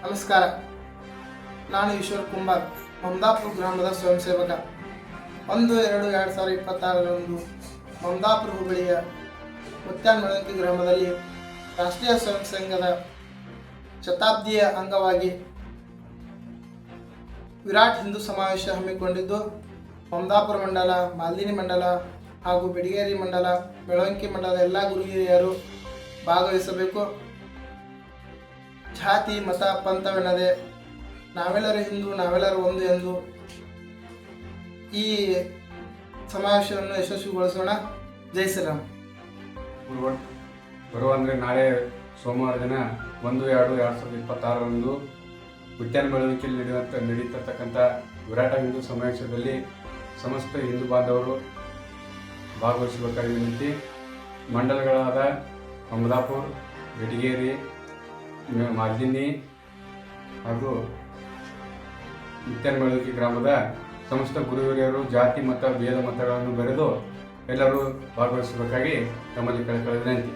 ನಮಸ್ಕಾರ. ನಾನು ಈಶ್ವರ್ ಕುಂಬಾರ್, ಮಮದಾಪುರ ಗ್ರಾಮದ ಸ್ವಯಂ ಸೇವಕ. 1-2-2026ರಂದು ಮಮದಾಪುರ ಹುಬ್ಬಳ್ಳಿಯ ಮುತ್ಯಾನಮಳಂಕಿ ಗ್ರಾಮದಲ್ಲಿ ರಾಷ್ಟ್ರೀಯ ಸ್ವಯಂ ಸಂಘದ ಶತಾಬ್ದಿಯ ಅಂಗವಾಗಿ ವಿರಾಟ್ ಹಿಂದೂ ಸಮಾವೇಶ ಹಮ್ಮಿಕೊಂಡಿದ್ದು, ಮಮದಾಪುರ ಮಂಡಲ, ಮಾಲ್ದಿನಿ ಮಂಡಲ ಹಾಗೂ ಬಿಡಿಗೇರಿ ಮಂಡಲ, ಬೆಳವಂಕಿ ಮಂಡಲದ ಎಲ್ಲ ಗುರು ಹಿರಿಯರು ಭಾಗವಹಿಸಬೇಕು. ಜಾತಿ ಮತ ಪಂಥವೆನ್ನದೆ ನಾವೆಲ್ಲರೂ ಹಿಂದೂ, ನಾವೆಲ್ಲರೂ ಒಂದು ಎಂದು ಈ ಸಮಾವೇಶವನ್ನು ಯಶಸ್ವಿಗೊಳಿಸೋಣ. ಜೈ ಶ್ರೀರಾಮ್. ಬರುವ ನಾಳೆ ಸೋಮವಾರ ದಿನ 1-2-2026ರಂದು ಮುತ್ಯಾನ ಬೆಳವಣಿಗೆಯಲ್ಲಿ ನಡೀತಿರ್ತಕ್ಕಂಥ ವಿರಾಟ ಹಿಂದೂ ಸಮಾವೇಶದಲ್ಲಿ ಸಮಸ್ತ ಹಿಂದೂ ಬಾಂಧವರು ಭಾಗವಹಿಸಬೇಕಾಗಿ ವಿನಂತಿ. ಮಂಡಲಗಳಾದ ಮಮದಾಪುರ, ಬಿಡಿಗೇರಿ, ಮಾಲ್ದಿನಿ ಹಾಗೂ ಮುತ್ಯಾನ ಬೆಳವಣಿಗೆ ಗ್ರಾಮದ ಸಮಸ್ತ ಗುರು ಹಿರಿಯರು ಜಾತಿ ಮತ್ತು ಭೇದ ಮತಗಳನ್ನು ಬರೆದು ಎಲ್ಲರೂ ಭಾಗವಹಿಸಬೇಕಾಗಿ ತಮ್ಮಲ್ಲಿ ಕಳಕಳಿದ ವಿನಂತಿ.